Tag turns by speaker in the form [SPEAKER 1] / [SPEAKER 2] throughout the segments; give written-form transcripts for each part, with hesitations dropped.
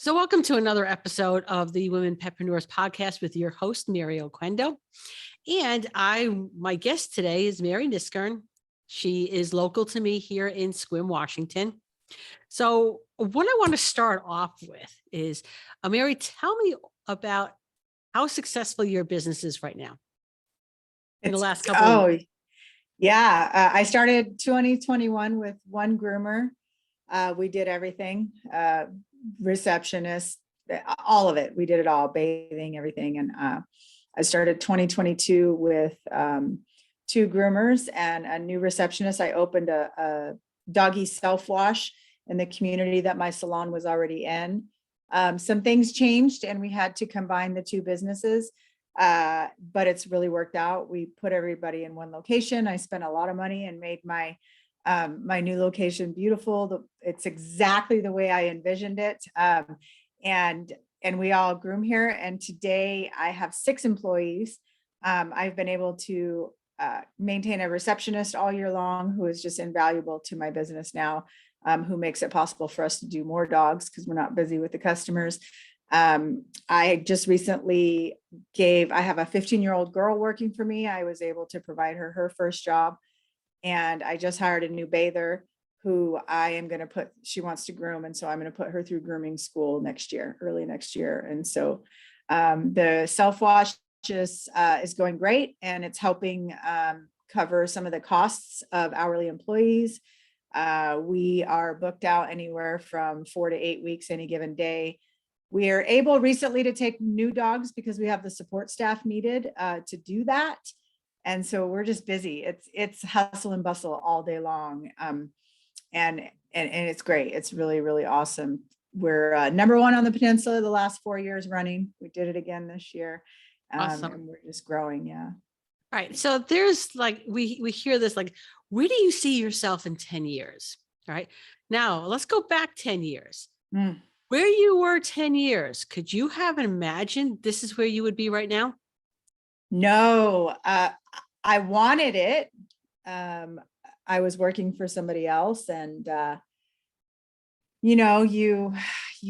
[SPEAKER 1] So welcome to another episode of the Women Petpreneurs podcast with your host, Mary Oquendo. And my guest today is Mary Kniskern. She is local to me here in Sequim, Washington. So what I want to start off with is, Mary, tell me about how successful your business is right now in the last couple of years.
[SPEAKER 2] Yeah. I started 2021 with one groomer. We did everything, receptionist, all of it. We did it all, bathing, everything. And I started 2022 with two groomers and a new receptionist. I opened a doggy self-wash in the community that my salon was already in. Some things changed and we had to combine the two businesses, but it's really worked out. We put everybody in one location. I spent a lot of money and made my new location beautiful. It's exactly the way I envisioned it. And we all groom here. And today I have 6 employees. I've been able to maintain a receptionist all year long who is just invaluable to my business now, who makes it possible for us to do more dogs because we're not busy with the customers. I just recently I have a 15-year-old girl working for me. I was able to provide her first job. And I just hired a new bather who she wants to groom. And so I'm going to put her through grooming school early next year. And so the self-wash is going great, and it's helping cover some of the costs of hourly employees. We are booked out anywhere from 4 to 8 weeks any given day. We are able recently to take new dogs because we have the support staff needed to do that. And so we're just busy. It's hustle and bustle all day long. And it's great. It's really, really awesome. We're number 1 on the peninsula the last 4 years running. We did it again this year.
[SPEAKER 1] Awesome.
[SPEAKER 2] And we're just growing. Yeah.
[SPEAKER 1] All right. So there's we hear this, where do you see yourself in 10 years? All right. Now let's go back 10 years. Where you were 10 years, could you have imagined this is where you would be right now?
[SPEAKER 2] No, I wanted it. I was working for somebody else, and you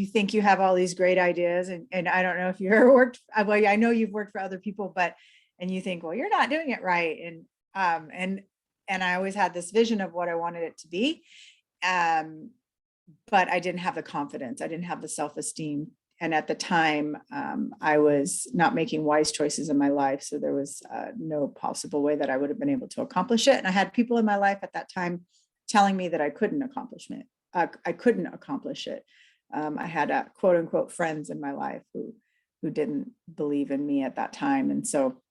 [SPEAKER 2] think you have all these great ideas, and I don't know if you ever worked. Well, I know you've worked for other people, and you think, well, you're not doing it right, and I always had this vision of what I wanted it to be, but I didn't have the confidence. I didn't have the self-esteem. And at the time, I was not making wise choices in my life. So there was no possible way that I would have been able to accomplish it. And I had people in my life at that time telling me that I couldn't accomplish it. I had quote unquote friends in my life who didn't believe in me at that time. And so,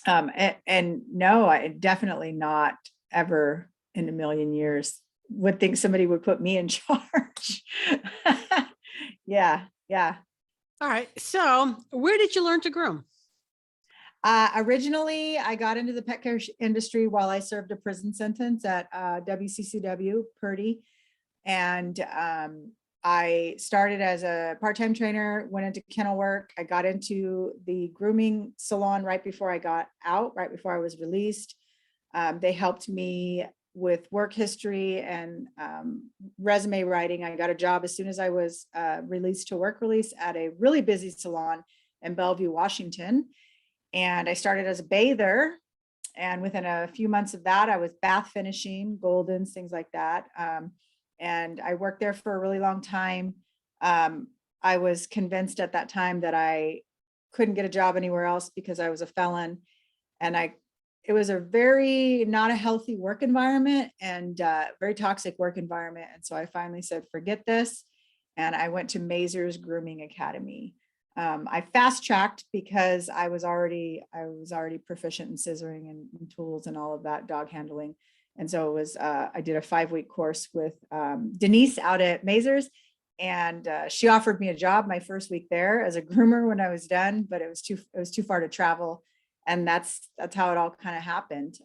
[SPEAKER 2] and no, I definitely not ever in a million years would think somebody would put me in charge. Yeah.
[SPEAKER 1] All right. So where did you learn to groom?
[SPEAKER 2] Originally, I got into the pet care industry while I served a prison sentence at WCCW, Purdy. And I started as a part-time trainer, went into kennel work. I got into the grooming salon right before I got out, right before I was released. They helped me with work history and resume writing. I got a job as soon as I was released to work release at a really busy salon in Bellevue, Washington. And I started as a bather. And within a few months of that, I was bath finishing, Goldens, things like that. And I worked there for a really long time. I was convinced at that time that I couldn't get a job anywhere else because I was a felon. And it was a very not a healthy work environment and very toxic work environment. And so I finally said, forget this. And I went to Mazur's Grooming Academy. I fast tracked because I was already proficient in scissoring and tools and all of that, dog handling. And so it was, I did a 5-week course with Denise out at Mazur's, and she offered me a job my first week there as a groomer when I was done, but it was too far to travel. And that's how it all kind of happened.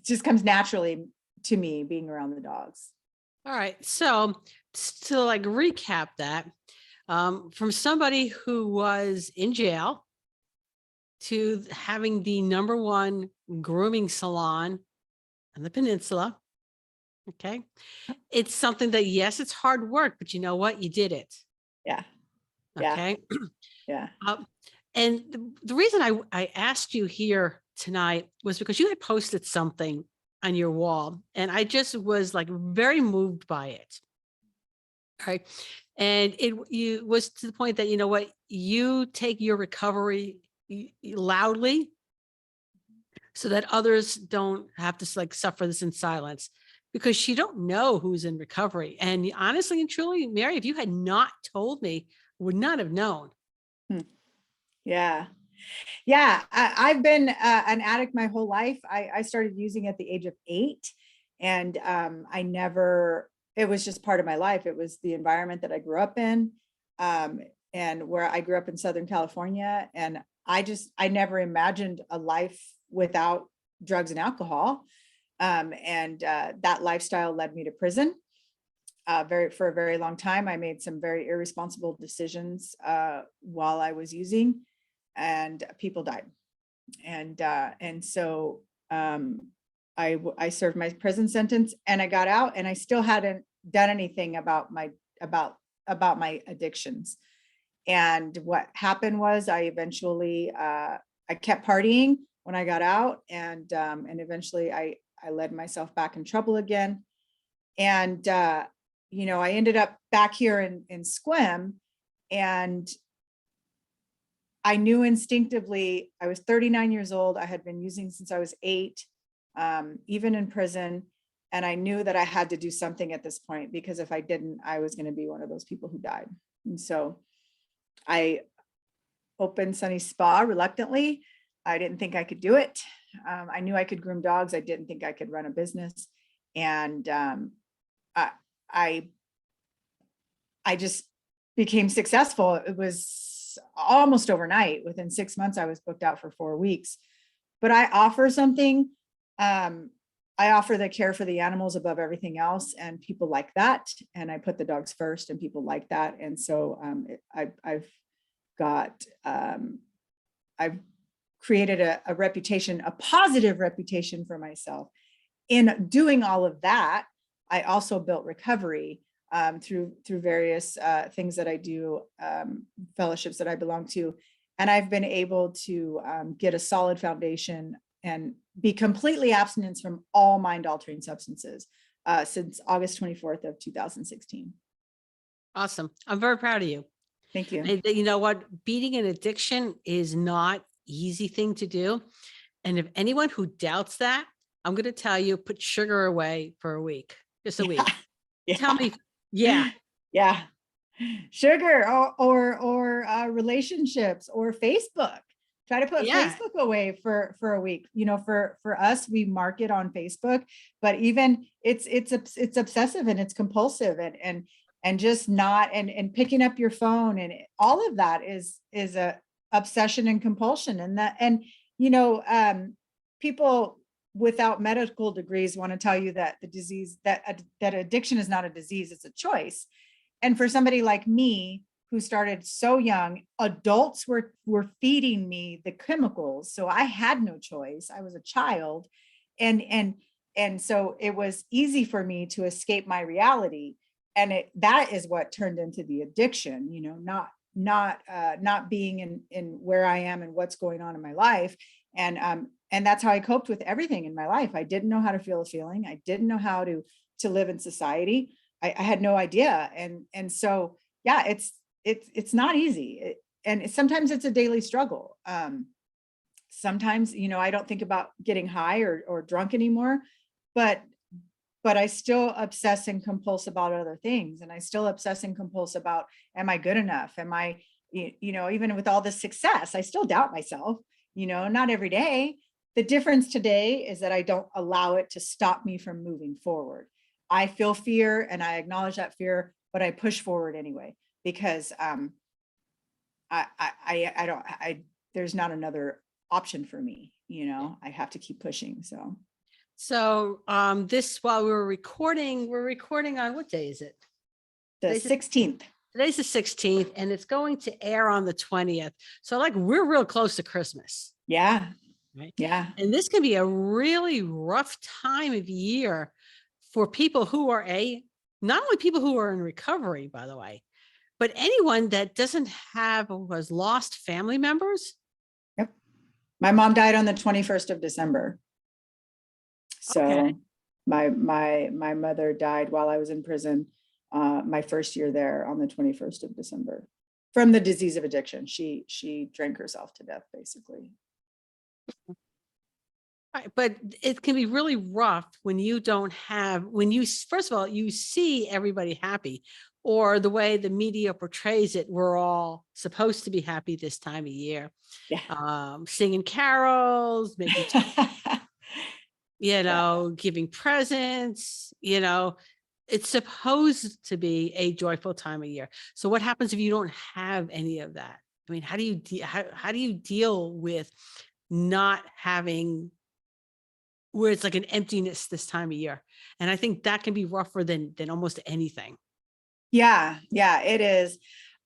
[SPEAKER 2] Just comes naturally to me being around the dogs.
[SPEAKER 1] All right. So to recap that, from somebody who was in jail to having the #1 grooming salon on the peninsula, Okay. It's something that, yes, it's hard work, but you know what? You did it.
[SPEAKER 2] Yeah. Yeah.
[SPEAKER 1] Okay.
[SPEAKER 2] Yeah.
[SPEAKER 1] Um, and the reason I asked you here tonight was because you had posted something on your wall, and I just was like very moved by it. Right. And you was to the point that, you know what, you take your recovery loudly so that others don't have to like suffer this in silence, because you don't know who's in recovery. And honestly and truly, Mary, if you had not told me, would not have known.
[SPEAKER 2] Hmm. Yeah. Yeah. I've been an addict my whole life. I started using at the age of 8, and I never, it was just part of my life. It was the environment that I grew up in, um, and where I grew up in Southern California. And I never imagined a life without drugs and alcohol. And that lifestyle led me to prison. For a very long time, I made some very irresponsible decisions while I was using, and people died. And so I served my prison sentence, and I got out, and I still hadn't done anything about about my addictions. And what happened was I eventually I kept partying when I got out, and eventually I led myself back in trouble again. And I ended up back here in Squim, and I knew instinctively. I was 39 years old. I had been using since I was 8, even in prison. And I knew that I had to do something at this point, because if I didn't, I was going to be one of those people who died. And so I opened Sunny Spa reluctantly. I didn't think I could do it. I knew I could groom dogs. I didn't think I could run a business. And I, I I just became successful. It was almost overnight. Within 6 months, I was booked out for 4 weeks. But I offer something. I offer the care for the animals above everything else, and people like that. And I put the dogs first, and people like that. And so I've got I've created a reputation, a positive reputation for myself. In doing all of that, I also built recovery through various things that I do, fellowships that I belong to, and I've been able to get a solid foundation and be completely abstinent from all mind-altering substances since August 24th of 2016.
[SPEAKER 1] Awesome. I'm very proud of you.
[SPEAKER 2] Thank you.
[SPEAKER 1] And you know what? Beating an addiction is not easy thing to do. And if anyone who doubts that, I'm going to tell you, put sugar away for a week, just a
[SPEAKER 2] Yeah.
[SPEAKER 1] week.
[SPEAKER 2] Yeah.
[SPEAKER 1] Tell me, yeah,
[SPEAKER 2] Yeah. Sugar or relationships or Facebook. Try to put
[SPEAKER 1] yeah.
[SPEAKER 2] Facebook away for a week. For us, we market on Facebook, but even it's obsessive and it's compulsive, and just not, and picking up your phone, and all of that is a obsession and compulsion. And that, and people without medical degrees want to tell you that the disease, that addiction is not a disease, it's a choice. And for somebody like me, who started so young, adults were feeding me the chemicals, so I had no choice. I was a child, and so it was easy for me to escape my reality, and that is what turned into the addiction. Not being in where I am and what's going on in my life. And that's how I coped with everything in my life. I didn't know how to feel a feeling. I didn't know how to live in society. I had no idea. And so, yeah, it's not easy. And sometimes it's a daily struggle. Sometimes, I don't think about getting high or drunk anymore, but I still obsess and compulse about other things. And I still obsess and compulse about, am I good enough? Am I, even with all this success, I still doubt myself, not every day. The difference today is that I don't allow it to stop me from moving forward. I feel fear and I acknowledge that fear, but I push forward anyway, because there's not another option for me. I have to keep pushing.
[SPEAKER 1] So this, while we're recording on, what day is it?
[SPEAKER 2] The 16th.
[SPEAKER 1] Today's the 16th, and it's going to air on the 20th. So we're real close to Christmas.
[SPEAKER 2] Yeah.
[SPEAKER 1] Right.
[SPEAKER 2] Yeah.
[SPEAKER 1] And this can be a really rough time of year for people who are not only people who are in recovery, by the way, but anyone that doesn't have or has lost family members.
[SPEAKER 2] Yep. My mom died on the 21st of December.
[SPEAKER 1] Okay.
[SPEAKER 2] So my mother died while I was in prison, my first year there on the 21st of December from the disease of addiction. She drank herself to death, basically.
[SPEAKER 1] Right, but it can be really rough when you don't have, when you, first of all, you see everybody happy, or the way the media portrays it, we're all supposed to be happy this time of year,
[SPEAKER 2] Yeah.
[SPEAKER 1] singing carols, making,
[SPEAKER 2] Yeah.
[SPEAKER 1] giving presents, it's supposed to be a joyful time of year. So what happens if you don't have any of that? I mean, how do you, how do you deal with not having, where it's like an emptiness this time of year? And I think that can be rougher than almost anything.
[SPEAKER 2] Yeah, it is.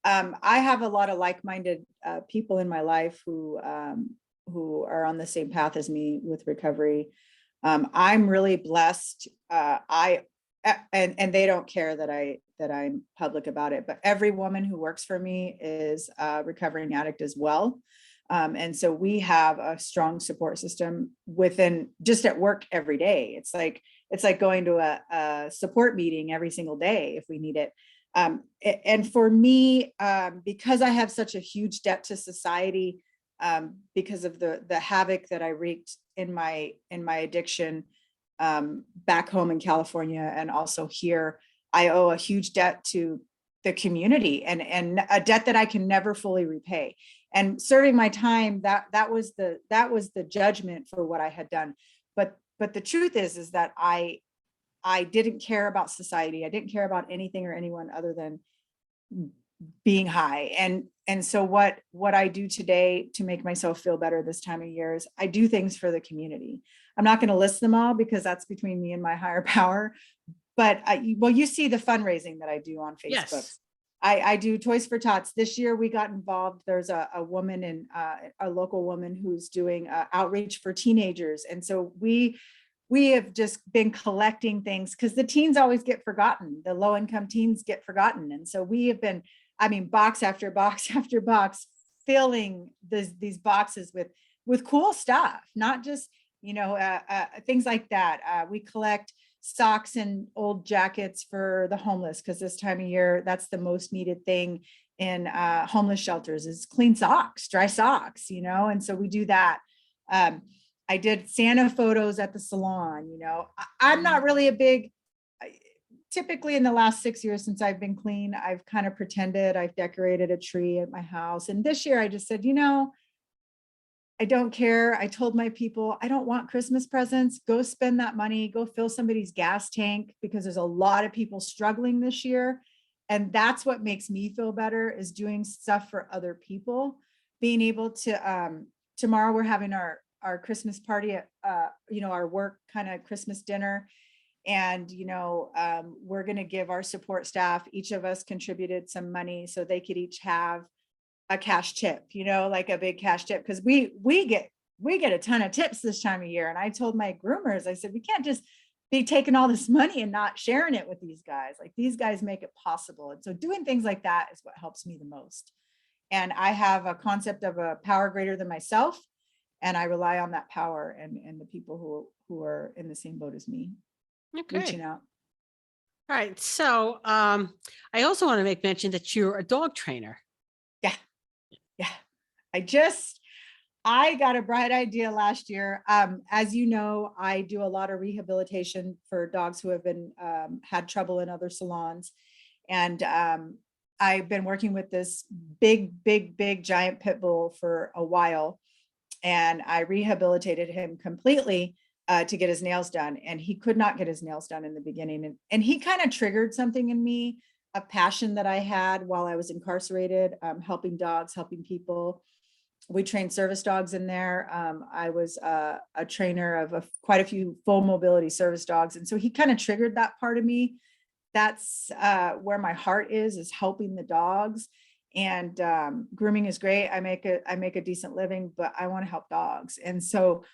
[SPEAKER 2] I have a lot of like-minded people in my life who are on the same path as me with recovery. I'm really blessed. And they don't care that I'm public about it, but every woman who works for me is a recovering addict as well. And so we have a strong support system within, just at work every day. It's like going to a support meeting every single day if we need it. And for me, because I have such a huge debt to society, because of the havoc that I wreaked in my addiction, back home in California and also here, I owe a huge debt to the community, and a debt that I can never fully repay. And serving my time, that was the judgment for what I had done. But the truth is that I didn't care about society. I didn't care about anything or anyone other than being high. And so what I do today to make myself feel better this time of year is I do things for the community. I'm not going to list them all because that's between me and my higher power. But you see the fundraising that I do on Facebook.
[SPEAKER 1] Yes.
[SPEAKER 2] I do Toys for Tots. This year we got involved. There's a woman in a local woman who's doing outreach for teenagers. And so we have just been collecting things because the teens always get forgotten. The low income teens get forgotten. And so we have been, box after box after box, filling these boxes with cool stuff, not just, things like that. We collect socks and old jackets for the homeless because this time of year, that's the most needed thing in homeless shelters is clean socks, dry socks, and so we do that. I did Santa photos at the salon. I'm not really a big, typically in the last 6 years since I've been clean, I've kind of pretended I've decorated a tree at my house. And this year I just said, I don't care. I told my people, I don't want Christmas presents. Go spend that money, go fill somebody's gas tank, because there's a lot of people struggling this year. And that's what makes me feel better, is doing stuff for other people. Being able to, tomorrow we're having our Christmas party at, our work kind of Christmas dinner. And, we're going to give our support staff, each of us contributed some money so they could each have a cash tip, like a big cash tip. Cause we get a ton of tips this time of year. And I told my groomers, I said, we can't just be taking all this money and not sharing it with these guys. Like, these guys make it possible. And so doing things like that is what helps me the most. And I have a concept of a power greater than myself. And I rely on that power and the people who are in the same boat as me, reaching out.
[SPEAKER 1] All right. So I also want to make mention that you're a dog trainer.
[SPEAKER 2] Yeah. I got a bright idea last year. As you know, I do a lot of rehabilitation for dogs who have been had trouble in other salons. And I've been working with this big giant pit bull for a while. And I rehabilitated him completely to get his nails done. And he could not get his nails done in the beginning. And he kind of triggered something in me, a passion that I had while I was incarcerated, helping dogs, helping people. We trained service dogs in there. I was a trainer of quite a few full mobility service dogs. And so he kind of triggered that part of me. That's where my heart is helping the dogs. And grooming is great. I make a decent living, but I want to help dogs. And so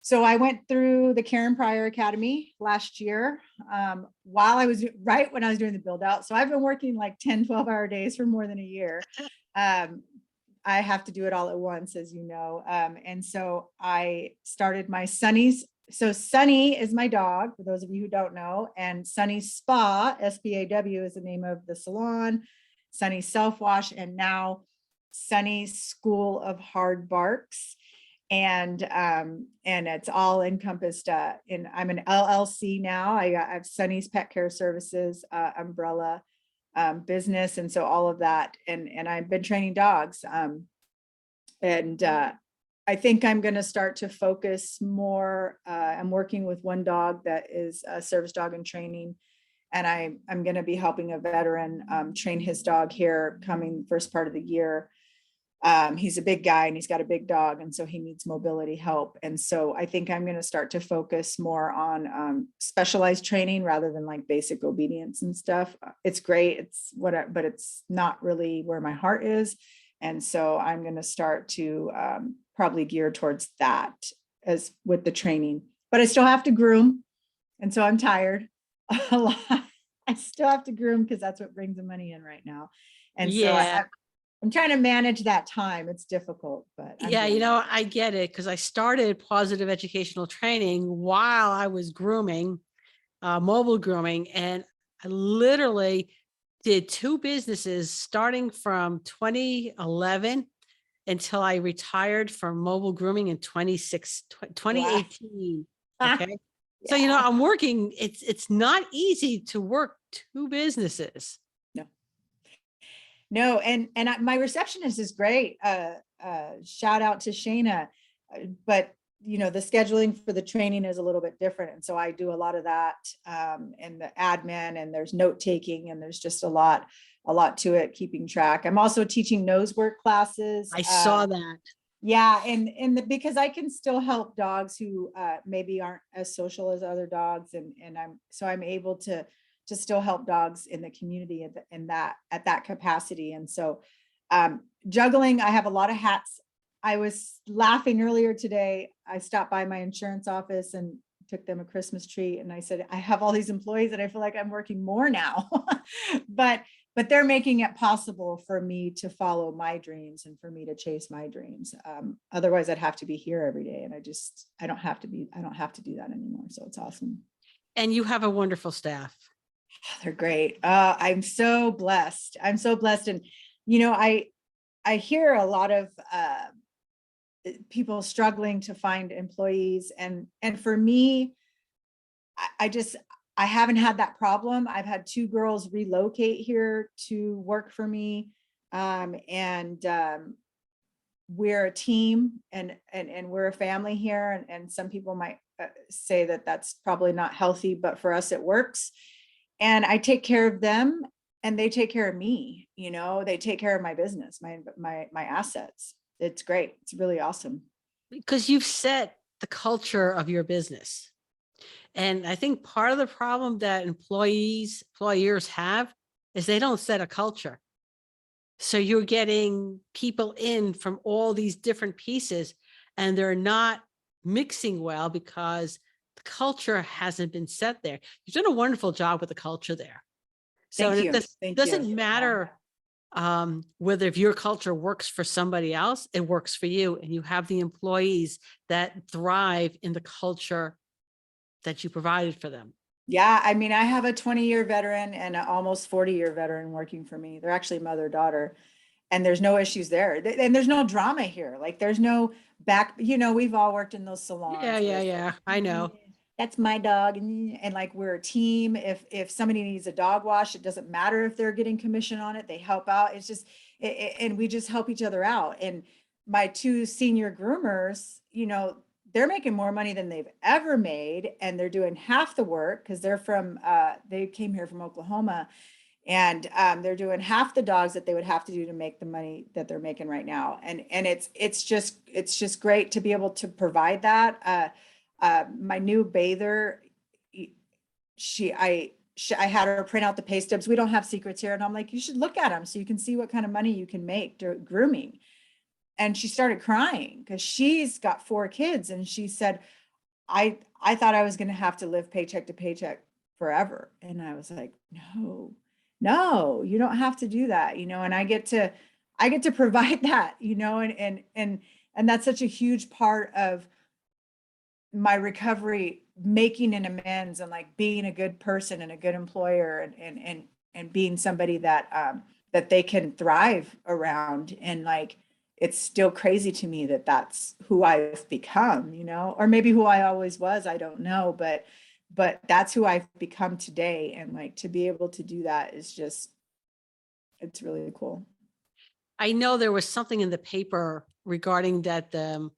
[SPEAKER 2] So I went through the Karen Pryor Academy last year, while I was right when I was doing the build out. So I've been working like 10, 12-hour days for more than a year. I have to do it all at once, as you know. And so I started my Sunny's. So Sunny is my dog, for those of you who don't know, and Sunny's Spa, SPAW, is the name of the salon, Sunny's Self Wash, and now Sunny's School of Hard Barks. And it's all encompassed in, I'm an LLC now. I have Sunny's Pet Care Services umbrella business, and so all of that, and I've been training dogs, and I think I'm going to start to focus more. I'm working with one dog that is a service dog in training, and I'm going to be helping a veteran train his dog here coming first part of the year. He's a big guy and he's got a big dog, and so he needs mobility help. And so I think I'm going to start to focus more on specialized training rather than like basic obedience and stuff. It's great, it's what, but it's not really where my heart is. And so I'm going to start to probably gear towards that as with the training, but I still have to groom. And so I'm tired a lot. I still have to groom because that's what brings the money in right now. And so
[SPEAKER 1] Yeah.
[SPEAKER 2] I'm trying to manage that time. It's difficult, but I'm
[SPEAKER 1] Yeah,
[SPEAKER 2] doing it.
[SPEAKER 1] I get it because I started positive educational training while I was grooming, mobile grooming, and I literally did 2 businesses starting from 2011 until I retired from mobile grooming in
[SPEAKER 2] Wow.
[SPEAKER 1] 2018.
[SPEAKER 2] Ah,
[SPEAKER 1] Okay. So,
[SPEAKER 2] yeah.
[SPEAKER 1] I'm working, it's not easy to work 2 businesses.
[SPEAKER 2] No, no. And my receptionist is great. Shout out to Shayna. But the scheduling for the training is a little bit different. And so I do a lot of that, and the admin, and there's note taking, and there's just a lot to it, keeping track. I'm also teaching nose work classes.
[SPEAKER 1] I saw that.
[SPEAKER 2] Yeah, because I can still help dogs who maybe aren't as social as other dogs, and I'm able to still help dogs in the community at that capacity. And so juggling, I have a lot of hats. I was laughing earlier today. I stopped by my insurance office and took them a Christmas treat, and I said, I have all these employees and I feel like I'm working more now. but they're making it possible for me to follow my dreams and for me to chase my dreams. Otherwise I'd have to be here every day, and I don't have to do that anymore. So it's awesome.
[SPEAKER 1] And you have a wonderful staff.
[SPEAKER 2] They're great. I'm so blessed. And I hear a lot of people struggling to find employees, and for me, I haven't had that problem. I've had 2 girls relocate here to work for me. We're a team, and we're a family here. And some people might say that that's probably not healthy, but for us, it works. And I take care of them and they take care of me. They take care of my business, my assets. It's great. It's really awesome.
[SPEAKER 1] Because you've set the culture of your business. And I think part of the problem that employers have is they don't set a culture. So you're getting people in from all these different pieces, and they're not mixing well because the culture hasn't been set there. You've done a wonderful job with the culture there. So
[SPEAKER 2] Thank
[SPEAKER 1] it
[SPEAKER 2] you. Thank
[SPEAKER 1] doesn't
[SPEAKER 2] you.
[SPEAKER 1] matter whether if your culture works for somebody else, it works for you, and you have the employees that thrive in the culture that you provided for them.
[SPEAKER 2] Yeah, I mean, I have a 20-year veteran and an almost 40-year veteran working for me. They're actually mother-daughter, and there's no issues there. And there's no drama here. Like there's no we've all worked in those salons.
[SPEAKER 1] Yeah. I know.
[SPEAKER 2] That's my dog. And like, we're a team. If somebody needs a dog wash, it doesn't matter if they're getting commission on it, they help out. It's just, and we just help each other out. And my 2 senior groomers, they're making more money than they've ever made, and they're doing half the work because they came here from Oklahoma, and they're doing half the dogs that they would have to do to make the money that they're making right now. And it's just great to be able to provide that. My new bather, I had her print out the pay stubs. We don't have secrets here, and I'm like, you should look at them so you can see what kind of money you can make grooming. And she started crying because she's got 4 kids. And she said, I thought I was going to have to live paycheck to paycheck forever. And I was like, no, you don't have to do that, and I get to provide that, and that's such a huge part of my recovery, making an amends and like being a good person and a good employer and being somebody that that they can thrive around. And like, it's still crazy to me that that's who I've become, or maybe who I always was, I don't know, but that's who I've become today. And like, to be able to do that is just, it's really cool.
[SPEAKER 1] I know there was something in the paper regarding that that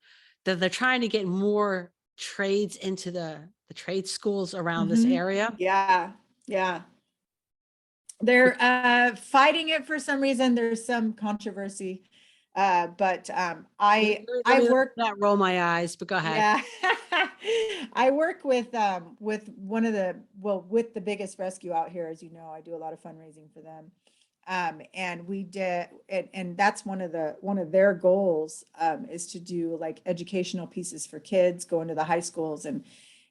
[SPEAKER 1] they're trying to get more trades into the trade schools around this area.
[SPEAKER 2] Yeah. Yeah. They're fighting it for some reason. There's some controversy. But I
[SPEAKER 1] Let me
[SPEAKER 2] work,
[SPEAKER 1] not roll my eyes, but go ahead.
[SPEAKER 2] yeah. I work with one of the, well, with the biggest rescue out here, as you know. I do a lot of fundraising for them. And we did, and that's one of their goals, is to do like educational pieces for kids going to the high schools, and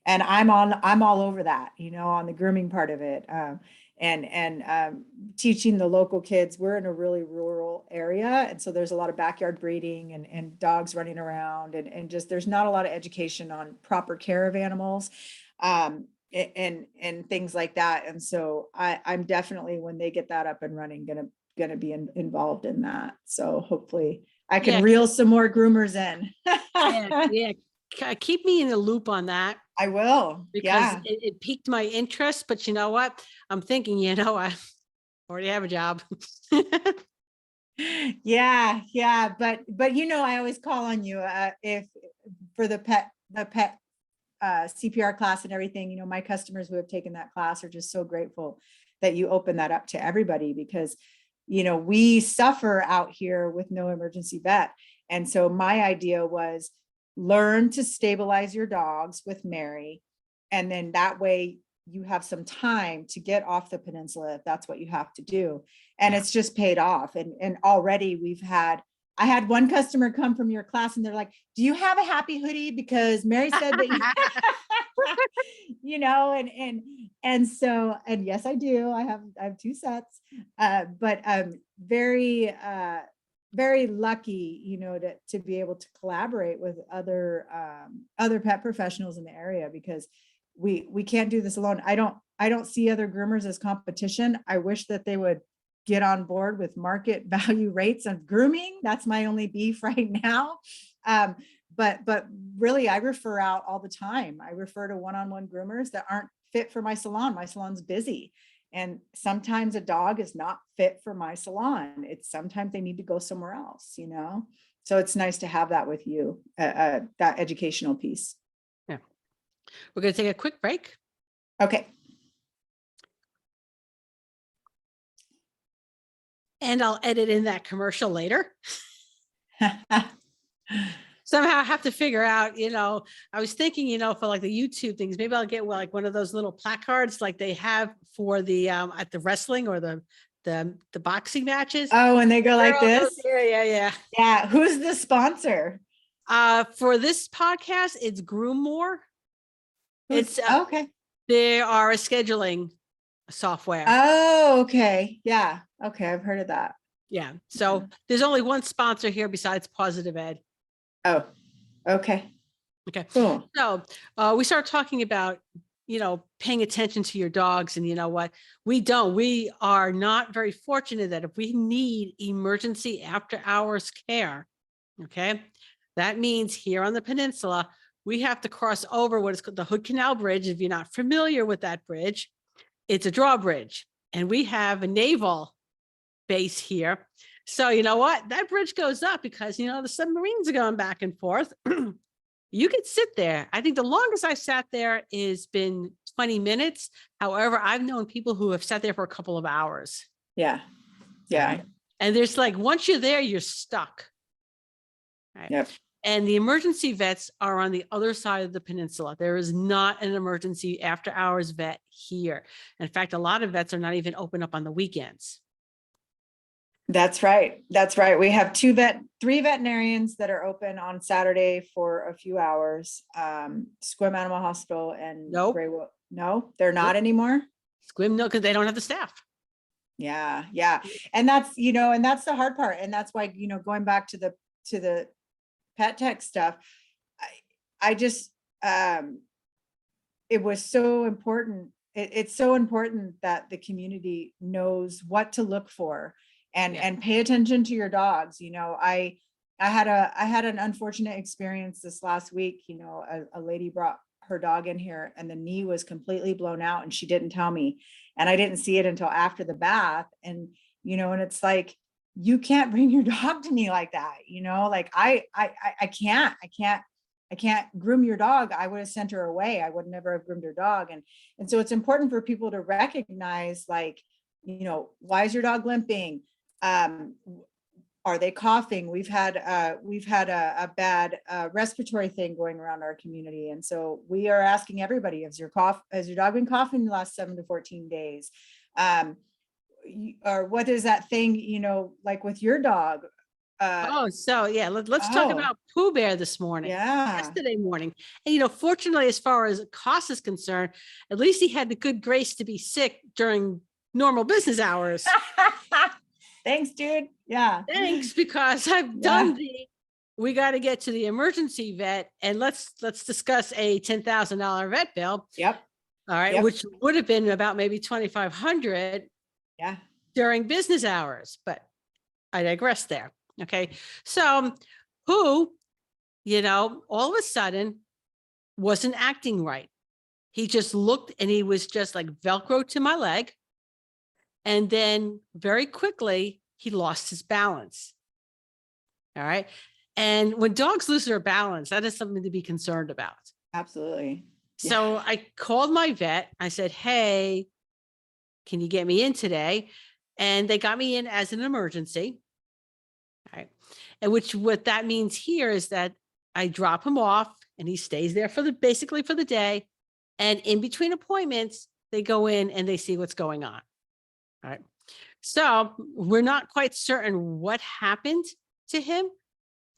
[SPEAKER 2] I'm all over that, on the grooming part of it. And teaching the local kids. We're in a really rural area, and so there's a lot of backyard breeding and dogs running around, and just, there's not a lot of education on proper care of animals, and things like that. And so I'm definitely, when they get that up and running, gonna be involved in that. So hopefully I can reel some more groomers in.
[SPEAKER 1] Yeah. Keep me in the loop on that.
[SPEAKER 2] I will,
[SPEAKER 1] because it piqued my interest. But you know what? I'm thinking, I already have a job.
[SPEAKER 2] Yeah. But I always call on you if for the pet CPR class and everything. My customers who have taken that class are just so grateful that you open that up to everybody, because we suffer out here with no emergency vet. And so my idea was, learn to stabilize your dogs with Mary, and then that way you have some time to get off the peninsula if that's what you have to do. And it's just paid off. And already I had one customer come from your class, and they're like, do you have a happy hoodie? Because Mary said that, and so, and yes, I do. I have 2 sets, but very, very lucky, to be able to collaborate with other pet professionals in the area, because we can't do this alone. I don't see other groomers as competition. I wish that they would get on board with market value rates of grooming. That's my only beef right now. But really, I refer out all the time. I refer to one-on-one groomers that aren't fit for my salon. My salon's busy. And sometimes a dog is not fit for my salon. It's sometimes they need to go somewhere else, So it's nice to have that with you, that educational piece.
[SPEAKER 1] Yeah. We're going to take a quick break.
[SPEAKER 2] Okay.
[SPEAKER 1] And I'll edit in that commercial later. Somehow I have to figure out, I was thinking, for like the YouTube things, maybe I'll get like one of those little placards like they have for the at the wrestling or the boxing matches.
[SPEAKER 2] Oh, and they go like this.
[SPEAKER 1] Yeah.
[SPEAKER 2] Who's the sponsor?
[SPEAKER 1] For this podcast, it's Groommore. It's
[SPEAKER 2] okay.
[SPEAKER 1] They are a scheduling software.
[SPEAKER 2] Oh, okay. Yeah. Okay. I've heard of that.
[SPEAKER 1] Yeah. So there's only one sponsor here besides Positive Ed.
[SPEAKER 2] Oh, okay.
[SPEAKER 1] Okay.
[SPEAKER 2] Cool.
[SPEAKER 1] So we start talking about, paying attention to your dogs, and you know what? We are not very fortunate that if we need emergency after hours care, okay, that means here on the peninsula, we have to cross over what is called the Hood Canal Bridge. If you're not familiar with that bridge, it's a drawbridge, and we have a naval base here. So you know what? That bridge goes up because, the submarines are going back and forth. You could sit there. I think the longest I sat there has been 20 minutes. However, I've known people who have sat there for a couple of hours.
[SPEAKER 2] Yeah. Yeah.
[SPEAKER 1] And there's like, once you're there, you're stuck. Right.
[SPEAKER 2] Yep.
[SPEAKER 1] And the emergency vets are on the other side of the peninsula. There is not an emergency after hours vet here. In fact, a lot of vets are not even open up on the weekends.
[SPEAKER 2] That's right. That's right. We have three veterinarians that are open on Saturday for a few hours. Squim Animal Hospital and
[SPEAKER 1] Nope.
[SPEAKER 2] Gray. No, they're not
[SPEAKER 1] Nope.
[SPEAKER 2] anymore.
[SPEAKER 1] Squim, no, because they don't have the staff.
[SPEAKER 2] Yeah, yeah. And that's, and that's the hard part. And that's why, going back to the pet tech stuff, I just, it was so important. It's so important that the community knows what to look for and pay attention to your dogs. I had an unfortunate experience this last week. A lady brought her dog in here and the knee was completely blown out and she didn't tell me, and I didn't see it until after the bath. And and it's like, you can't bring your dog to me like that. Like I can't groom your dog. I would have sent her away. I would never have groomed her dog. And so it's important for people to recognize, like, why is your dog limping? Are they coughing? We've had a bad respiratory thing going around our community. And so we are asking everybody, has your dog been coughing the last 7 to 14 days? Or what is that thing, like with your dog?
[SPEAKER 1] So yeah, let's talk about Pooh Bear this morning. Yesterday morning. And fortunately, as far as cost is concerned, at least he had the good grace to be sick during normal business hours.
[SPEAKER 2] Thanks, dude. Yeah.
[SPEAKER 1] Thanks, because I've done we got to get to the emergency vet, and let's discuss a $10,000 vet bill.
[SPEAKER 2] Yep.
[SPEAKER 1] All right, which would have been about maybe $2,500 during business hours, but I digress there. Okay. So Pooh, all of a sudden wasn't acting right. He just looked and he was just like Velcro to my leg. And then very quickly, he lost his balance. All right. And when dogs lose their balance, that is something to be concerned about.
[SPEAKER 2] Absolutely.
[SPEAKER 1] So I called my vet. I said, hey, can you get me in today? And they got me in as an emergency. All right. And what that means here is that I drop him off and he stays there basically for the day. And in between appointments, they go in and they see what's going on. All right. So we're not quite certain what happened to him.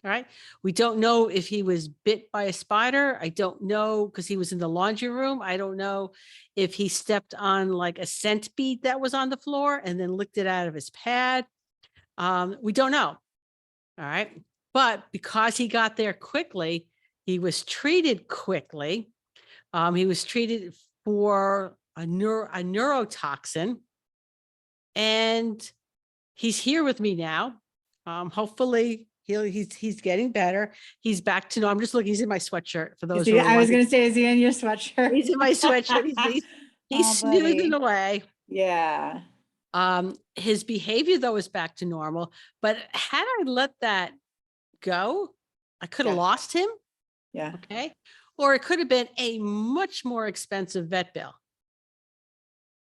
[SPEAKER 1] All right. We don't know if he was bit by a spider. I don't know, because he was in the laundry room. I don't know if he stepped on like a scent bead that was on the floor and then licked it out of his pad. We don't know. All right. But because he got there quickly, he was treated quickly. He was treated for a neurotoxin. And he's here with me now. Hopefully he's getting better. He's back to normal. I'm just looking, he's in my sweatshirt for those.
[SPEAKER 2] I was going to say, is he in your sweatshirt?
[SPEAKER 1] He's in my sweatshirt. He's snoozing away.
[SPEAKER 2] Yeah.
[SPEAKER 1] His behavior though is back to normal, but had I let that go, I could have lost him.
[SPEAKER 2] Yeah.
[SPEAKER 1] Okay. Or it could have been a much more expensive vet bill.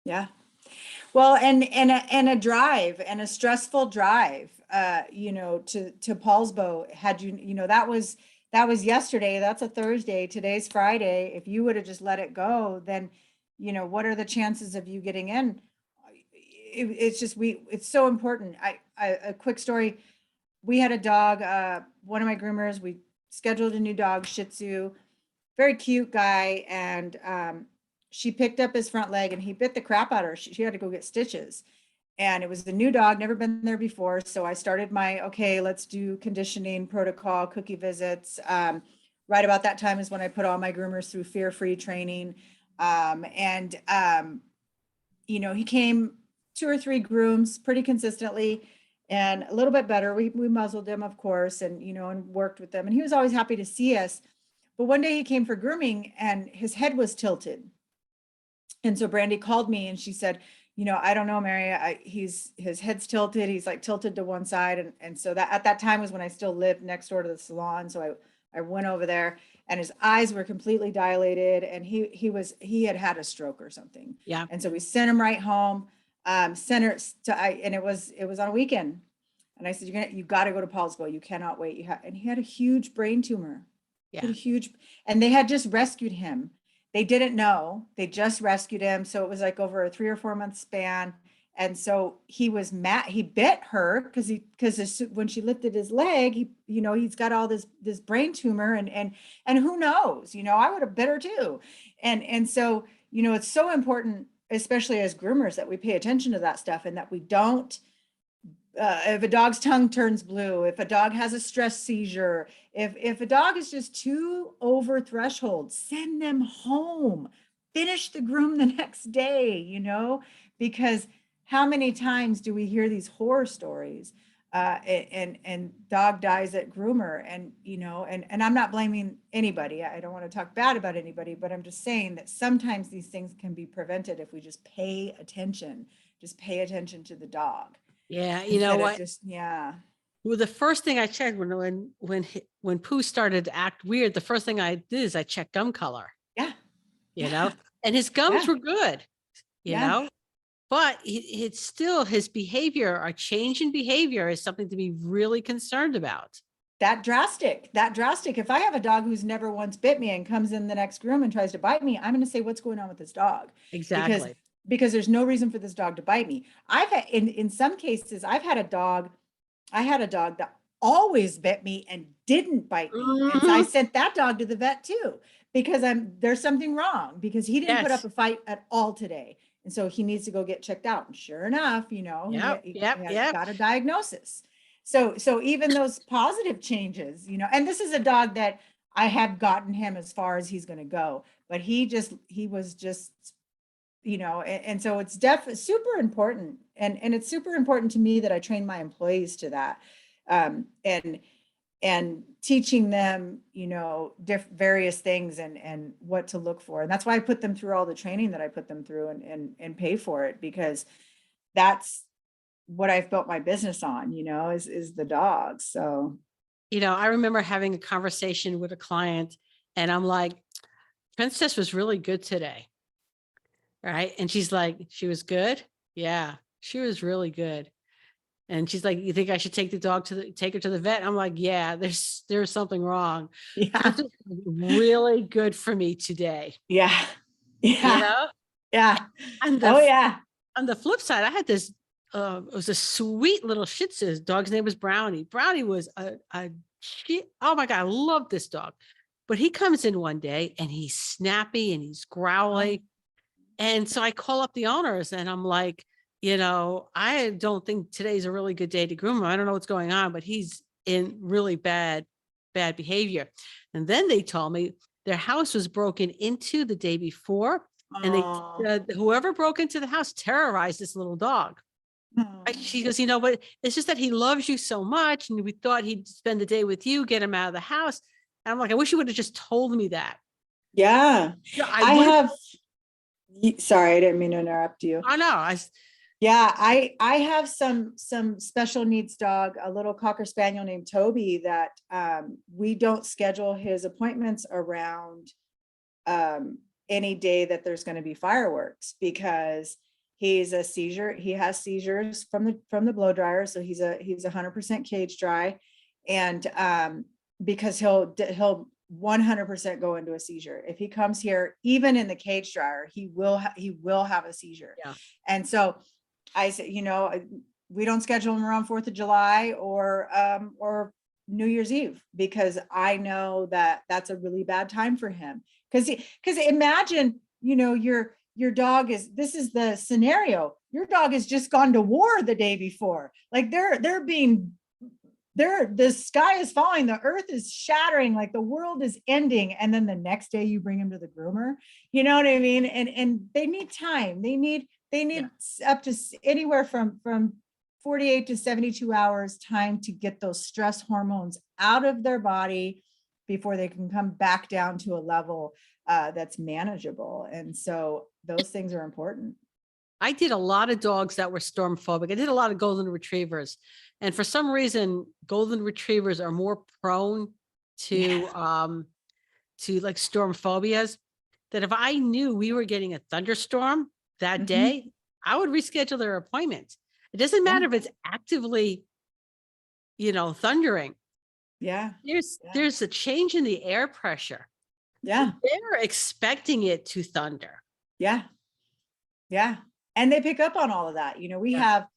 [SPEAKER 2] Yeah. Well, and a drive, and a stressful drive, to Paulsbo. Had that was yesterday. That's a Thursday. Today's Friday. If you would have just let it go, then, what are the chances of you getting in? It's so important. A quick story. We had a dog, one of my groomers, we scheduled a new dog, Shih Tzu, very cute guy. And, she picked up his front leg and he bit the crap out of her. She had to go get stitches, and it was the new dog, never been there before. So I started let's do conditioning protocol, cookie visits. Right about that time is when I put all my groomers through fear-free training. He came 2 or 3 grooms pretty consistently and a little bit better. We muzzled him, of course, and, and worked with them. And he was always happy to see us. But one day he came for grooming and his head was tilted. And so Brandy called me and she said, I don't know, Mary, his head's tilted. He's like tilted to one side. And so that at that time was when I still lived next door to the salon. So I went over there and his eyes were completely dilated and he had a stroke or something.
[SPEAKER 1] Yeah.
[SPEAKER 2] And so we sent him right home, and it was on a weekend. And I said, you got to go to Paulsville. You cannot wait. And he had a huge brain tumor.
[SPEAKER 1] Yeah.
[SPEAKER 2] And they had just rescued him. They didn't know, they just rescued him. So it was like over a 3 or 4 month span. And so he was mad. He bit her because when she lifted his leg, he's got all this brain tumor, and who knows, I would have bit her too. And so, it's so important, especially as groomers, that we pay attention to that stuff, and that we don't, if a dog's tongue turns blue, if a dog has a stress seizure, if a dog is just too over threshold, send them home. Finish the groom the next day, because how many times do we hear these horror stories? And dog dies at groomer, and I'm not blaming anybody. I don't want to talk bad about anybody, but I'm just saying that sometimes these things can be prevented if we just pay attention to the dog.
[SPEAKER 1] Yeah. You know
[SPEAKER 2] Instead of
[SPEAKER 1] what?
[SPEAKER 2] just, yeah.
[SPEAKER 1] Well, the first thing I checked when Pooh started to act weird, the first thing I did is I checked gum color,
[SPEAKER 2] Yeah.
[SPEAKER 1] and his gums
[SPEAKER 2] Yeah.
[SPEAKER 1] were good,
[SPEAKER 2] Yeah.
[SPEAKER 1] but it's still his behavior, a change in behavior is something to be really concerned about.
[SPEAKER 2] That drastic. If I have a dog who's never once bit me and comes in the next room and tries to bite me, I'm going to say, what's going on with this dog?
[SPEAKER 1] Exactly.
[SPEAKER 2] Because there's no reason for this dog to bite me. I've had, in some cases, I had a dog that always bit me and didn't bite me. And so I sent that dog to the vet too, because there's something wrong, because he didn't put up
[SPEAKER 1] Yes.
[SPEAKER 2] a fight at all today. And so he needs to go get checked out. And sure enough, he got a diagnosis. So even those positive changes, and this is a dog that I have gotten him as far as he's going to go, but he was just, and so it's definitely super important. And it's super important to me that I train my employees to that. And teaching them, various things and what to look for. And that's why I put them through all the training that I put them through, and pay for it, because that's what I've built my business on, is the dogs. So,
[SPEAKER 1] I remember having a conversation with a client, and I'm like, Princess was really good today. Right. And she's like, she was good. Yeah, she was really good. And she's like, you think I should take her to the vet? I'm like, yeah, there's something wrong.
[SPEAKER 2] yeah,
[SPEAKER 1] Princess was really good for me today.
[SPEAKER 2] yeah,
[SPEAKER 1] You
[SPEAKER 2] yeah,
[SPEAKER 1] know?
[SPEAKER 2] yeah.
[SPEAKER 1] And
[SPEAKER 2] Oh, yeah.
[SPEAKER 1] on the flip side, I had this, it was a sweet little Shih Tzu. His dog's name was Brownie. Brownie was oh my God, I love this dog. But he comes in one day and he's snappy and he's growly. And so I call up the owners and I'm like, I don't think today's a really good day to groom him. I don't know what's going on, but he's in really bad behavior. And then they told me their house was broken into the day before. And whoever broke into the house terrorized this little dog. She goes, but it's just that he loves you so much. And we thought he'd spend the day with you, get him out of the house. And I'm like, I wish you would have just told me that.
[SPEAKER 2] Yeah. Sorry, I didn't mean to interrupt you.
[SPEAKER 1] I know.
[SPEAKER 2] I have some special needs dog, a little Cocker Spaniel named Toby, that we don't schedule his appointments around any day that there's going to be fireworks, because he has seizures from the blow dryer. So he's 100% cage dry. And because he'll 100% go into a seizure. If he comes here, even in the cage dryer, he will have a seizure.
[SPEAKER 1] Yeah.
[SPEAKER 2] And so I said, we don't schedule him around 4th of July or New Year's Eve, because I know that that's a really bad time for him. Because imagine, your dog this is the scenario. Your dog has just gone to war the day before. Like the sky is falling, the earth is shattering, like the world is ending. And then the next day you bring him to the groomer, you know what I mean? And they need time. They need up to anywhere from 48 to 72 hours time to get those stress hormones out of their body before they can come back down to a level that's manageable. And so those things are important.
[SPEAKER 1] I did a lot of dogs that were storm phobic. I did a lot of golden retrievers. And for some reason, golden retrievers are more prone to like storm phobias, that if I knew we were getting a thunderstorm that day, I would reschedule their appointment. It doesn't matter if it's actively, thundering.
[SPEAKER 2] Yeah.
[SPEAKER 1] There's a change in the air pressure.
[SPEAKER 2] Yeah.
[SPEAKER 1] They're expecting it to thunder.
[SPEAKER 2] Yeah. Yeah. And they pick up on all of that. You know, we
[SPEAKER 1] Yeah.
[SPEAKER 2] have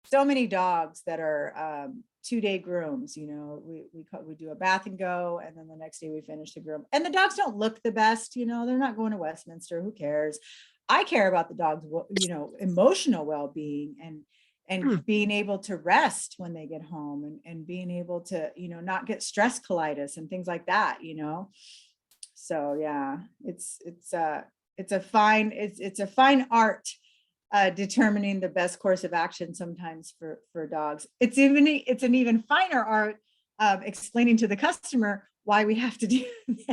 [SPEAKER 2] so many dogs that are 2-day grooms. You know, we do a bath and go, and then the next day we finish the groom. And the dogs don't look the best. You know, they're not going to Westminster. Who cares? I care about the dog's, you know, emotional well-being and being able to rest when they get home, and being able to, you know, not get stress colitis and things like that. You know, so yeah, it's a fine art, determining the best course of action sometimes for dogs. It's an even finer art of explaining to the customer why we have to do this.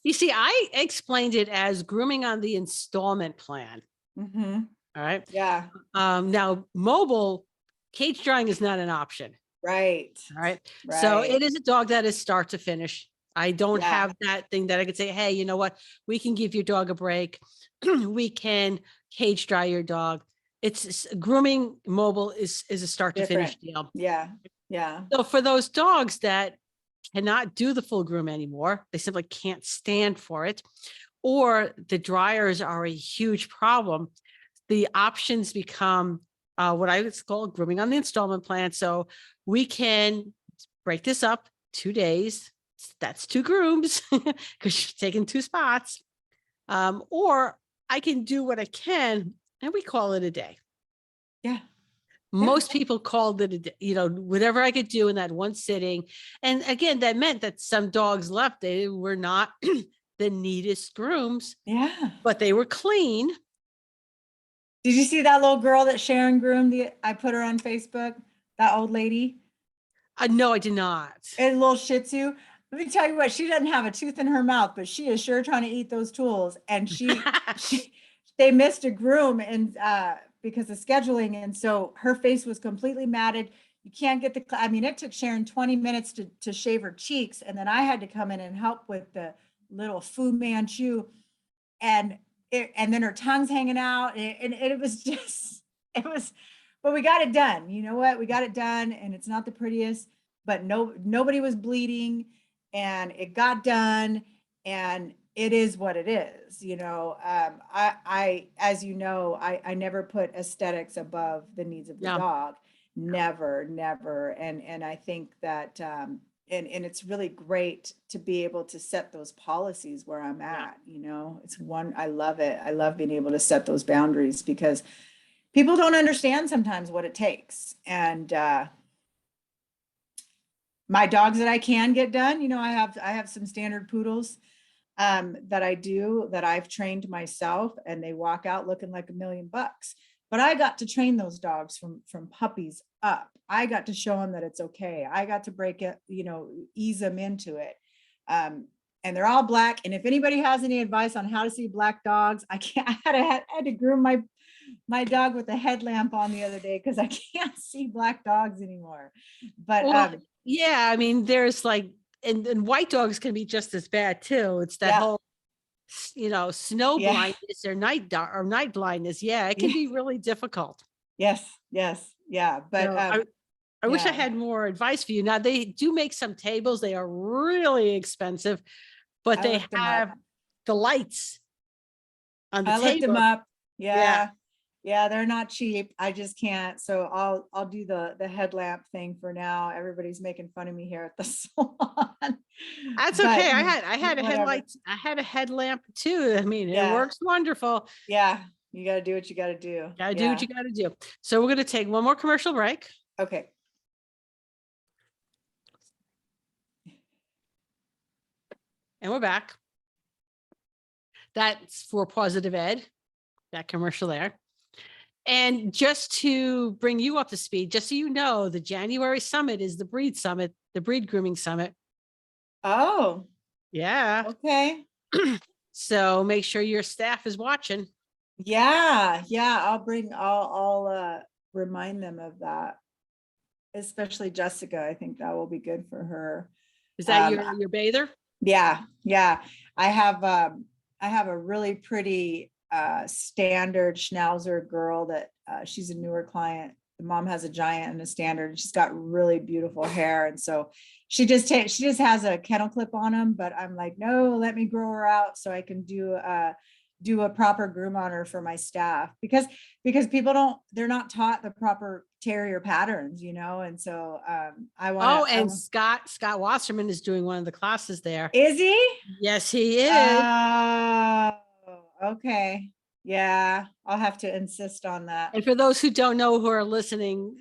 [SPEAKER 1] You see, I explained it as grooming on the installment plan.
[SPEAKER 2] Mm-hmm.
[SPEAKER 1] All right.
[SPEAKER 2] Yeah.
[SPEAKER 1] Now mobile cage drying is not an option.
[SPEAKER 2] Right.
[SPEAKER 1] All right. So
[SPEAKER 2] Right.
[SPEAKER 1] it is a dog that is start to finish. I don't
[SPEAKER 2] Yeah.
[SPEAKER 1] have that thing that I could say, hey, you know what? We can give your dog a break. We can cage dry your dog. Grooming mobile is a start to finish
[SPEAKER 2] Different.
[SPEAKER 1] deal.
[SPEAKER 2] Yeah. Yeah.
[SPEAKER 1] So for those dogs that cannot do the full groom anymore, they simply can't stand for it, or the dryers are a huge problem, the options become what I would call grooming on the installment plan. So we can break this up 2 days. That's 2 grooms because you're taking 2 spots. Or I can do what I can and we call it a day.
[SPEAKER 2] Yeah.
[SPEAKER 1] Most people called it a day, you know, whatever I could do in that one sitting. And again, that meant that some dogs left, they were not the neatest grooms,
[SPEAKER 2] Yeah.
[SPEAKER 1] but they were clean.
[SPEAKER 2] Did you see that little girl that Sharon groomed? I put her on Facebook, that old lady.
[SPEAKER 1] No, I did not.
[SPEAKER 2] A little Shih Tzu. Let me tell you what, she doesn't have a tooth in her mouth, but she is sure trying to eat those tools. And they missed a groom and because of scheduling, and so her face was completely matted. You can't get I mean, it took Sharon 20 minutes to shave her cheeks, and then I had to come in and help with the little Fu Manchu, and then her tongue's hanging out, and it was just, it was, but we got it done. You know what? We got it done, and it's not the prettiest, but nobody was bleeding, and it got done, and it is what it is. You know, as you know, I never put aesthetics above the needs of the
[SPEAKER 1] Yeah.
[SPEAKER 2] dog. Never, never. And I think that, and it's really great to be able to set those policies where I'm at. You know, I love it. I love being able to set those boundaries because people don't understand sometimes what it takes. And my dogs that I can get done, you know, I have some standard poodles that I've trained myself, and they walk out looking like $1,000,000. But I got to train those dogs from puppies up. I got to show them that it's okay. I got to break it, you know, ease them into it. And they're all black. And if anybody has any advice on how to see black dogs, I had to groom my dog with a headlamp on the other day because I can't see black dogs anymore. But
[SPEAKER 1] Well, yeah, I mean, there's like, and white dogs can be just as bad too. It's that
[SPEAKER 2] yeah,
[SPEAKER 1] whole, you know, snow
[SPEAKER 2] yeah,
[SPEAKER 1] blindness or night blindness. Yeah, it can
[SPEAKER 2] yeah,
[SPEAKER 1] be really difficult.
[SPEAKER 2] yes, yes, yeah. But
[SPEAKER 1] So I wish I
[SPEAKER 2] yeah,
[SPEAKER 1] had more advice for you. Now they do make some tables. They are really expensive, but
[SPEAKER 2] I
[SPEAKER 1] they
[SPEAKER 2] looked them up.
[SPEAKER 1] have the lights on the
[SPEAKER 2] I looked them
[SPEAKER 1] table.
[SPEAKER 2] up.
[SPEAKER 1] Yeah.
[SPEAKER 2] Yeah. Yeah, they're not cheap. I just can't. So I'll do the headlamp thing for now. Everybody's making fun of me here at the salon.
[SPEAKER 1] That's
[SPEAKER 2] But
[SPEAKER 1] okay. I had a
[SPEAKER 2] whatever.
[SPEAKER 1] headlamp too. I mean, it
[SPEAKER 2] Yeah.
[SPEAKER 1] works wonderful.
[SPEAKER 2] Yeah. You got to do what you got to do.
[SPEAKER 1] Gotta do what
[SPEAKER 2] Yeah.
[SPEAKER 1] you gotta do. So we're gonna take one more commercial break
[SPEAKER 2] Okay.
[SPEAKER 1] and we're back. That's for Positive Ed, that commercial there. And just to bring you up to speed, just so you know, the January summit is the breed summit, the breed grooming summit.
[SPEAKER 2] Oh,
[SPEAKER 1] Yeah.
[SPEAKER 2] okay.
[SPEAKER 1] So make sure your staff is watching.
[SPEAKER 2] Yeah. Yeah. I'll remind them of that. Especially Jessica. I think that will be good for her.
[SPEAKER 1] Is that
[SPEAKER 2] Um,
[SPEAKER 1] your bather?
[SPEAKER 2] Yeah, yeah. I have a really pretty standard schnauzer girl that she's a newer client. The mom has a giant and a standard. She's got really beautiful hair, and so she just has a kennel clip on them. But I'm like, no, let me grow her out so I can do do a proper groom on her for my staff, because they're not taught the proper terrier patterns, and so
[SPEAKER 1] Oh, and Scott Wasserman is doing one of the classes there.
[SPEAKER 2] Is he?
[SPEAKER 1] Yes, he is.
[SPEAKER 2] Oh, okay. Yeah, I'll have to insist on that.
[SPEAKER 1] And for those who don't know, who are listening,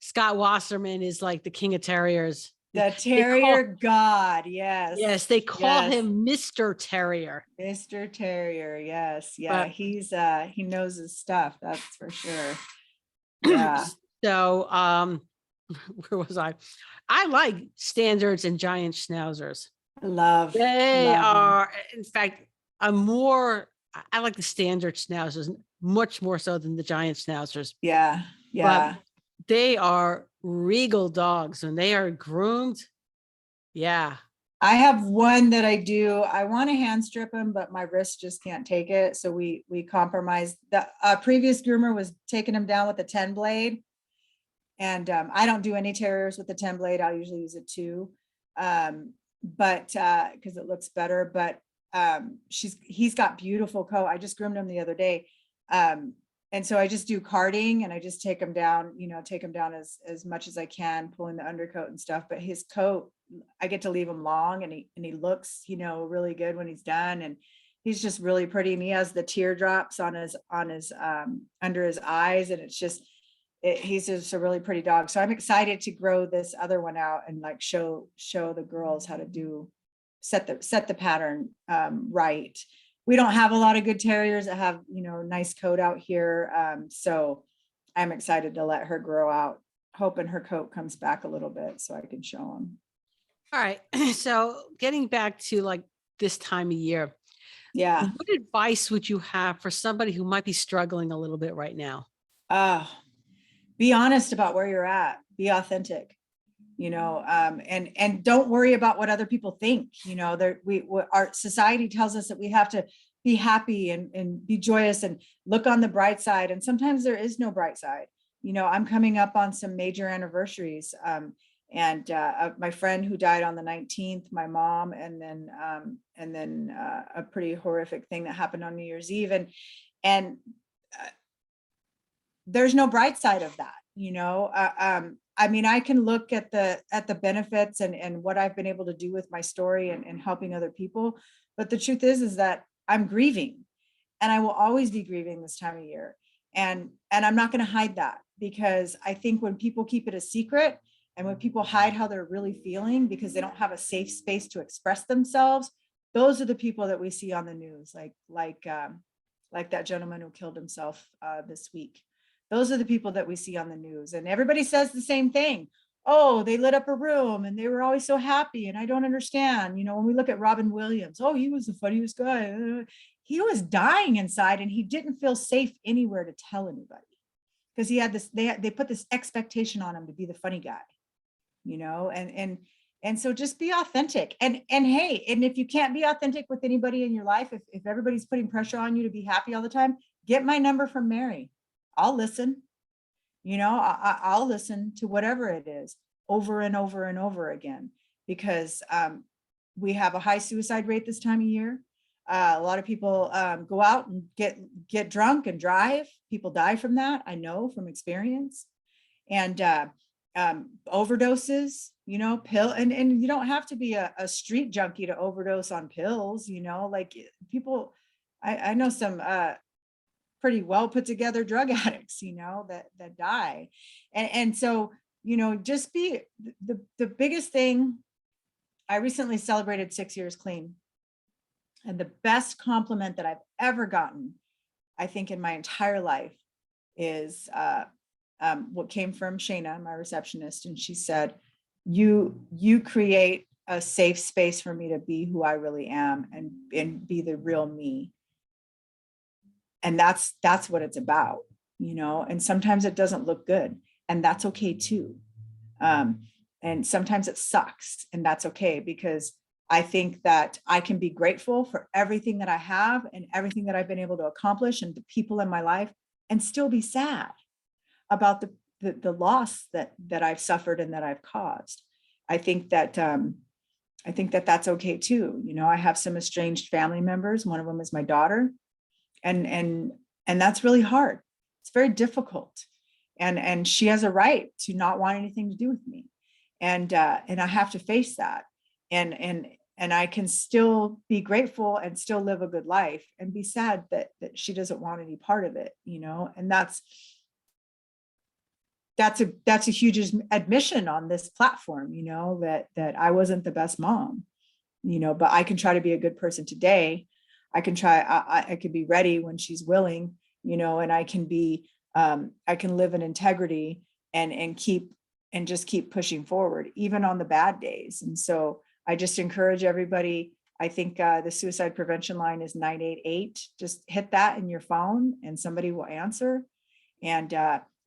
[SPEAKER 1] Scott Wasserman is like the king of terriers.
[SPEAKER 2] The terrier god, yes.
[SPEAKER 1] Yes, they call him Mr. Terrier.
[SPEAKER 2] Mr. Terrier, yes. Yeah,
[SPEAKER 1] But
[SPEAKER 2] he knows his stuff, that's for sure. Yeah.
[SPEAKER 1] So where was I? I like standards and giant schnauzers. They are, in fact, I like the standard schnauzers much more so than the giant schnauzers.
[SPEAKER 2] Yeah. Yeah.
[SPEAKER 1] But they are regal dogs when they are groomed. Yeah.
[SPEAKER 2] I have one that I want to hand strip him, but my wrist just can't take it. So we compromised. The previous groomer was taking him down with a 10 blade. And I don't do any terriers with the 10 blade. I'll usually use it too. But because it looks better, but he's got beautiful coat. I just groomed him the other day. And so I just do carding and I just take him down, as much as I can, pulling the undercoat and stuff. But his coat, I get to leave him long, and he looks, really good when he's done. And he's just really pretty. And he has the teardrops on his under his eyes, and it's just, he's just a really pretty dog. So I'm excited to grow this other one out and like show the girls how to set the pattern right. We don't have a lot of good terriers that have, nice coat out here. So I'm excited to let her grow out, hoping her coat comes back a little bit so I can show them.
[SPEAKER 1] All right. So getting back to like this time of year.
[SPEAKER 2] Yeah.
[SPEAKER 1] What advice would you have for somebody who might be struggling a little bit right now?
[SPEAKER 2] Be honest about where you're at. Be authentic. And don't worry about what other people think. Our society tells us that we have to be happy and be joyous and look on the bright side. And sometimes there is no bright side. I'm coming up on some major anniversaries. And my friend who died on the 19th, my mom, and then a pretty horrific thing that happened on New Year's Eve. And there's no bright side of that. I mean, I can look at the benefits and what I've been able to do with my story and helping other people. But the truth is that I'm grieving, and I will always be grieving this time of year. And I'm not going to hide that, because I think when people keep it a secret and when people hide how they're really feeling because they don't have a safe space to express themselves, those are the people that we see on the news, like that gentleman who killed himself this week. Those are the people that we see on the news, and everybody says the same thing. Oh, they lit up a room and they were always so happy. And I don't understand, when we look at Robin Williams, oh, he was the funniest guy. He was dying inside, and he didn't feel safe anywhere to tell anybody, because he had this, they put this expectation on him to be the funny guy, and so just be authentic. And hey, and if you can't be authentic with anybody in your life, if everybody's putting pressure on you to be happy all the time, get my number from Mary. I'll listen. I'll listen to whatever it is over and over and over again, because we have a high suicide rate this time of year. A lot of people go out and get drunk and drive. People die from that. I know from experience. And overdoses, pill, and you don't have to be a street junkie to overdose on pills, like people, I know some pretty well put together drug addicts, that die. And so, just be the biggest thing. I recently celebrated 6 years clean. And the best compliment that I've ever gotten, I think, in my entire life is what came from Shayna, my receptionist. And she said, you create a safe space for me to be who I really am and be the real me. And that's what it's about, and sometimes it doesn't look good, and that's okay too. And sometimes it sucks, and that's okay, because I think that I can be grateful for everything that I have and everything that I've been able to accomplish and the people in my life, and still be sad about the loss that I've suffered and that I've caused. I think that I think that that's okay too. You know, I have some estranged family members. One of them is my daughter, and that's really hard. It's very difficult, and she has a right to not want anything to do with me, and I have to face that, and I can still be grateful and still live a good life, and be sad that she doesn't want any part of it, you know, and that's a huge admission on this platform, you know, that I wasn't the best mom, you know, but I can try to be a good person today. I can try, I could be ready when she's willing, you know, and I can live in integrity and just keep pushing forward, even on the bad days. And so I just encourage everybody. I think the suicide prevention line is 988. Just hit that in your phone and somebody will answer. And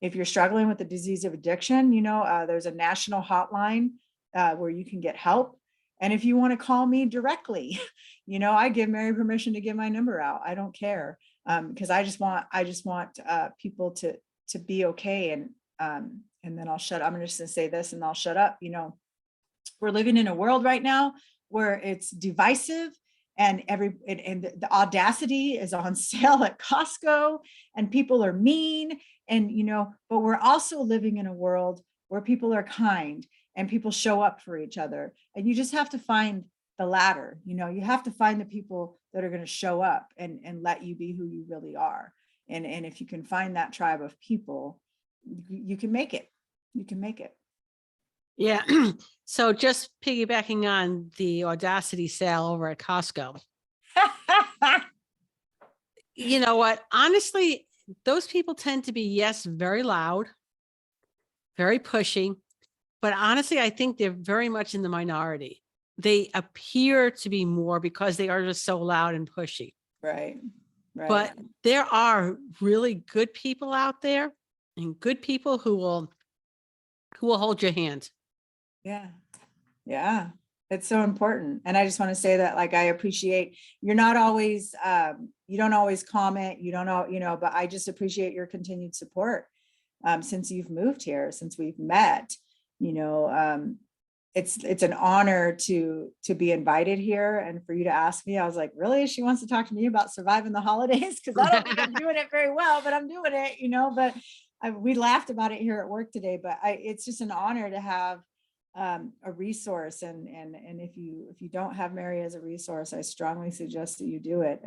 [SPEAKER 2] if you're struggling with the disease of addiction, you know, there's a national hotline where you can get help. And if you want to call me directly, you know, I give Mary permission to give my number out. I don't care, because I just want people to be okay. And then I'll shut up. I'm just going to say this and I'll shut up. You know, we're living in a world right now where it's divisive, and the audacity is on sale at Costco, and people are mean, and, you know, but we're also living in a world where people are kind and people show up for each other. And you just have to find the latter, you know, you have to find the people that are going to show up and let you be who you really are. And if you can find that tribe of people, you can make it. You can make it.
[SPEAKER 1] Yeah. So just piggybacking on the Audacity sale over at Costco. You know what? Honestly, those people tend to be, yes, very loud, very pushy, but honestly, I think they're very much in the minority. They appear to be more because they are just so loud and pushy.
[SPEAKER 2] Right.
[SPEAKER 1] But there are really good people out there, and good people who will hold your hand.
[SPEAKER 2] Yeah. Yeah. It's so important. And I just want to say that, like, I appreciate you're not always, you don't always comment, you don't know, you know, but I just appreciate your continued support since you've moved here, since we've met, you know, it's an honor to be invited here, and for you to ask me. I was like, really? She wants to talk to me about surviving the holidays? Because I don't think I'm doing it very well, but I'm doing it, you know. But we laughed about it here at work today. But it's just an honor to have a resource, and if you don't have Mary as a resource, I strongly suggest that you do it.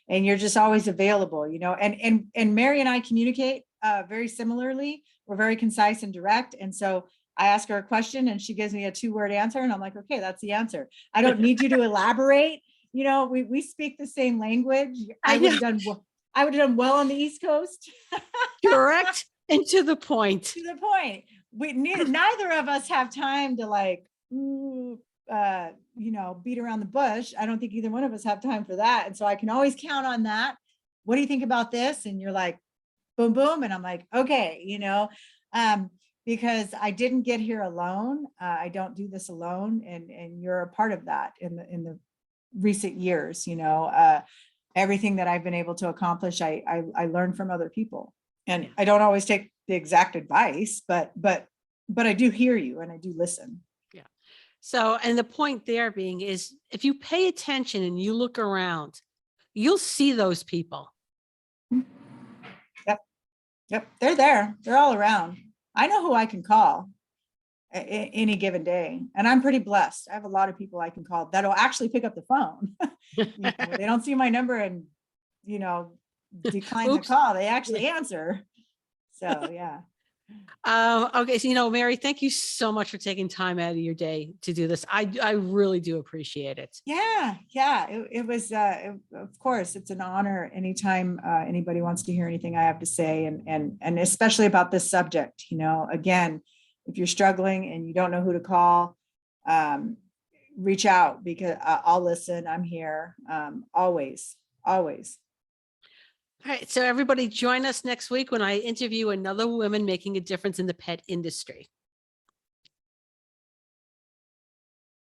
[SPEAKER 2] And you're just always available, you know. And Mary and I communicate very similarly. We're very concise and direct, and so I ask her a question and she gives me a 2-word answer, and I'm like, okay, that's the answer. I don't need you to elaborate. You know, we speak the same language. I would have done well on the East Coast.
[SPEAKER 1] Direct and to the point.
[SPEAKER 2] To the point. Neither of us have time to, like, you know, beat around the bush. I don't think either one of us have time for that. And so I can always count on that. What do you think about this? And you're like, boom, boom. And I'm like, okay, you know, because I didn't get here alone. I don't do this alone. And you're a part of that in the recent years, you know. Everything that I've been able to accomplish, I learned from other people. And I don't always take the exact advice, but I do hear you and I do listen.
[SPEAKER 1] Yeah. So, and the point there being is, if you pay attention and you look around, you'll see those people.
[SPEAKER 2] Yep. They're there. They're all around. I know who I can call any given day. And I'm pretty blessed. I have a lot of people I can call that'll actually pick up the phone. You know, they don't see my number and, you know, decline the call. They actually answer. So, yeah.
[SPEAKER 1] Okay. So, you know, Mary, thank you so much for taking time out of your day to do this. I really do appreciate it.
[SPEAKER 2] Yeah. It was, of course, it's an honor anytime anybody wants to hear anything I have to say, and especially about this subject. You know, again, if you're struggling and you don't know who to call, reach out, because I'll listen. I'm here. Always. All right.
[SPEAKER 1] So everybody join us next week when I interview another woman making a difference in the pet industry.